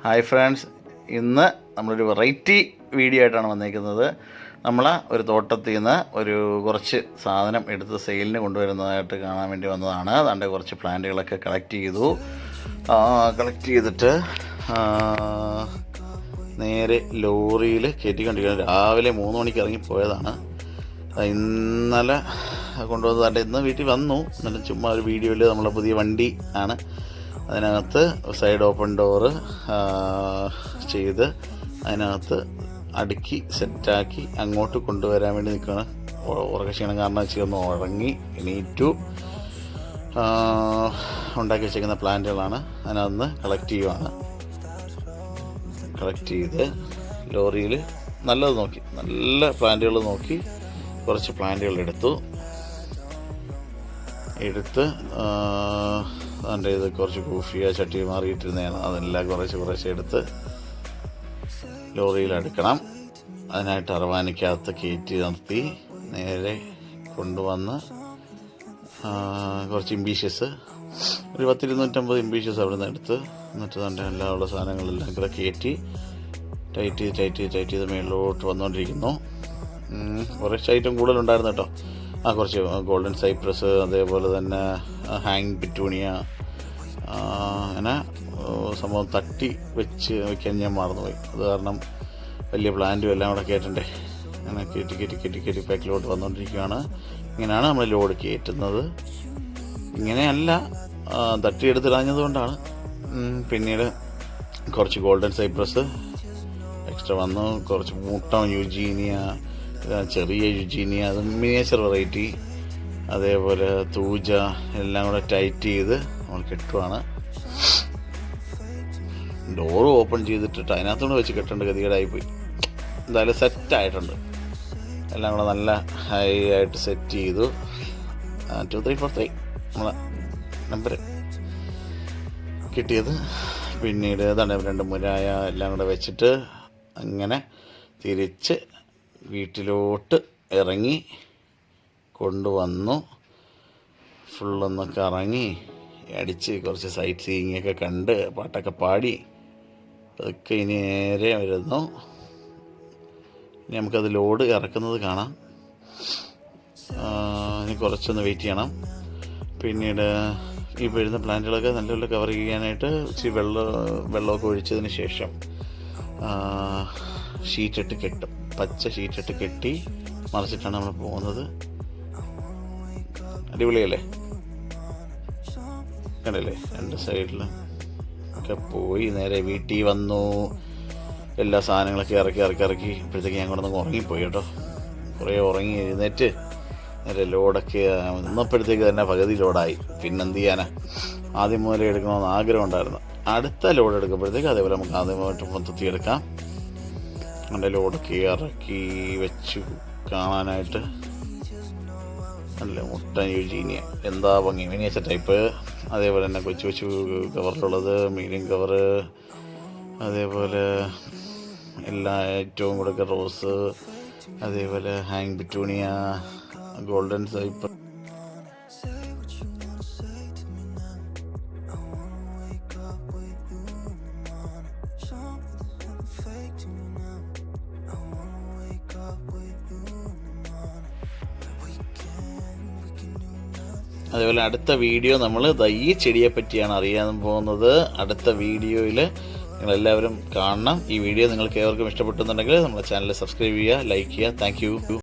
Hi friends, ഇന്ന് നമ്മളൊരു variety video ആയിട്ടാണ് വന്നിരിക്കുന്നത്. നമ്മൾ ഒരു തോട്ടത്തിൽ നിന്ന് കുറച്ച് സാധനം എടുത്ത് സെയിലിന് കൊണ്ടുവരുന്നതായിട്ട് കാണാൻ വേണ്ടി വന്നതാണ്. അതുകൊണ്ട് കുറച്ച് പ്ലാന്റുകളൊക്കെ കളക്ട് ചെയ്തിട്ട് നേരെ ലോറിയിൽ കയറ്റിക്കൊണ്ടിരിക്കുന്നത്. രാവിലെ 3 മണിക്ക് ഇറങ്ങിപ്പോയതാണ്. ഇന്നലെ കൊണ്ടുവന്നതാണ്ട് ഇന്ന് വീട്ടിൽ വന്നു. എന്നാലും ചുമ്മാ ഒരു വീഡിയോയിൽ നമ്മളെ പുതിയ വണ്ടി ആണ്. അതിനകത്ത് സൈഡ് ഓപ്പൺ ഡോറ് ചെയ്ത് അതിനകത്ത് അടുക്കി സെറ്റാക്കി അങ്ങോട്ട് കൊണ്ടുവരാൻ വേണ്ടി നിൽക്കുകയാണ്. ഉറക്കക്ഷീണം കാരണം വെച്ചൊന്ന് ഉറങ്ങി എണീറ്റു. ഉണ്ടാക്കി വെച്ചിരിക്കുന്ന പ്ലാന്റുകളാണ്. അതിനകത്ത് കളക്ട് ചെയ്ത് ലോറിയിൽ നല്ലത് നോക്കി, നല്ല പ്ലാന്റുകൾ നോക്കി കുറച്ച് പ്ലാന്റുകൾ എടുത്ത് അതിൻ്റെ ഇത് കുറച്ച് കൂഫിയ ചട്ടി മാറിയിട്ടിരുന്നതാണ്. അതെല്ലാം കുറച്ച് എടുത്ത് ലോറിയിൽ അടുക്കണം. അതിനായിട്ട് അറവാനിക്കകത്ത് കയറ്റി നിർത്തി നേരെ കൊണ്ടുവന്ന് കുറച്ച് ഇംബീഷ്യസ്, ഒരു 10-250 ഇംബീഷ്യസ് അവിടെ നിന്ന് എടുത്ത് എന്നിട്ട് തന്നെ എല്ലാമുള്ള സാധനങ്ങളെല്ലാം കൂടെ കയറ്റി ടൈറ്റ് ചെയ്ത് മേളിലോട്ട് വന്നുകൊണ്ടിരിക്കുന്നു. കുറച്ച് ഐറ്റം കൂടുതലുണ്ടായിരുന്നു കേട്ടോ. കുറച്ച് ഗോൾഡൻ സൈപ്രസ്, അതേപോലെ തന്നെ ഹാങ് പിറ്റൂണിയ, അങ്ങനെ സംഭവം തട്ടി വെക്കാൻ ഞാൻ മറന്നുപോയി. അത് കാരണം വലിയ പ്ലാന്റും എല്ലാം കൂടെ കയറ്റണ്ടേ. അങ്ങനെ കയറ്റി പാക്കിലോട്ട് വന്നുകൊണ്ടിരിക്കുകയാണ്. ഇങ്ങനെയാണ് നമ്മൾ ലോഡ് കയറ്റുന്നത്. ഇങ്ങനെയല്ല, തട്ടിയെടുത്തിടാഞ്ഞത് കൊണ്ടാണ്. പിന്നീട് കുറച്ച് ഗോൾഡൻ സൈപ്രസ് എക്സ്ട്രാ വന്നു. കുറച്ച് മൂട്ടം യുജീനിയ, ചെറിയ യുജീനിയ, അത് മിനിയേച്ചർ വെറൈറ്റി, അതേപോലെ തൂജ എല്ലാം കൂടെ ടൈറ്റ് ചെയ്ത് നമ്മൾ കെട്ടുവാണ്. ഡോറ് ഓപ്പൺ ചെയ്തിട്ടിട്ട് അതിനകത്തോട് വെച്ച് കെട്ടേണ്ട ഗതികേടായിപ്പോയി. എന്തായാലും സെറ്റായിട്ടുണ്ട്. എല്ലാം കൂടെ നല്ല ഹൈ ആയിട്ട് സെറ്റ് ചെയ്തു. 2 3 4 3 നമ്മളെ നമ്പർ കിട്ടിയത്. പിന്നീട് അതാണ് 2 മുരായ എല്ലാം കൂടെ വെച്ചിട്ട് അങ്ങനെ തിരിച്ച് വീട്ടിലോട്ട് ഇറങ്ങി കൊണ്ടുവന്നു. ഫുള്ളൊന്നൊക്കെ കറങ്ങി അടിച്ച് കുറച്ച് സൈറ്റ് സീയിങ്ങൊക്കെ കണ്ട് പാട്ടൊക്കെ പാടി അതൊക്കെ ഇനി നേരെ വരുന്നു. ഇനി നമുക്കത് ലോഡ് ഇറക്കുന്നത് കാണാം. ഇനി കുറച്ചൊന്ന് വെയിറ്റ് ചെയ്യണം. പിന്നീട് ഈ വരുന്ന പ്ലാന്റുകളൊക്കെ നല്ലപോലെ കവർ ചെയ്യാനായിട്ട് ഇച്ചിരി വെള്ളമൊക്കെ ഒഴിച്ചതിന് ശേഷം ഷീറ്റിട്ട് കെട്ടും. പച്ച ഷീറ്റിട്ട് കെട്ടി മറിച്ചിട്ടാണ് നമ്മൾ പോകുന്നത്. അടിപൊളിയല്ലേ, കണ്ടല്ലേ? 2 സൈഡിലും ഒക്കെ പോയി നേരെ വീട്ടിൽ വന്നു. എല്ലാ സാധനങ്ങളൊക്കെ ഇറക്കി ഇപ്പോഴത്തേക്ക് ഞാൻ കൊണ്ടൊന്ന് ഉറങ്ങിപ്പോയി കേട്ടോ. കുറേ ഉറങ്ങി എഴുന്നേറ്റ് നേരെ ലോഡൊക്കെ വന്നപ്പോഴത്തേക്ക് തന്നെ പകുതി ലോഡായി. പിന്നെന്ത് ചെയ്യാനാ, ആദ്യം മുതലേ എടുക്കണമെന്ന് ആഗ്രഹം ഉണ്ടായിരുന്നു. അടുത്ത ലോഡ് എടുക്കുമ്പോഴത്തേക്ക് അതേപോലെ നമുക്ക് ആദ്യമായിട്ട് മൊത്തത്തിൽ എടുക്കാം. എൻ്റെ ലോഡൊക്കെ ഇറക്കി വെച്ചു കാണാനായിട്ട്. അല്ലേ, മുട്ടൻ യുജീനിയ എന്താ ഭംഗി, മിനിയേച്ചർ ടൈപ്പ്. അതേപോലെ തന്നെ കൊച്ചു കവറിലുള്ളത്, മീഡിയം കവറ്, അതേപോലെ എല്ലാ ഏറ്റവും കൂടെ റോസ്, അതേപോലെ ഹാങ് പിറ്റൂണിയ, ഗോൾഡൻ സൈപ്പ്. അതേപോലെ അടുത്ത വീഡിയോ നമ്മൾ ഈ ചെടിയെ പറ്റിയാണ് അറിയാൻ പോകുന്നത്. അടുത്ത വീഡിയോയിൽ നിങ്ങളെല്ലാവരും കാണണം. ഈ വീഡിയോ നിങ്ങൾക്ക് ഏവർക്കും ഇഷ്ടപ്പെട്ടെന്നുണ്ടെങ്കിൽ നമ്മുടെ ചാനൽ സബ്സ്ക്രൈബ് ചെയ്യുക, ലൈക്ക് ചെയ്യുക. Thank you.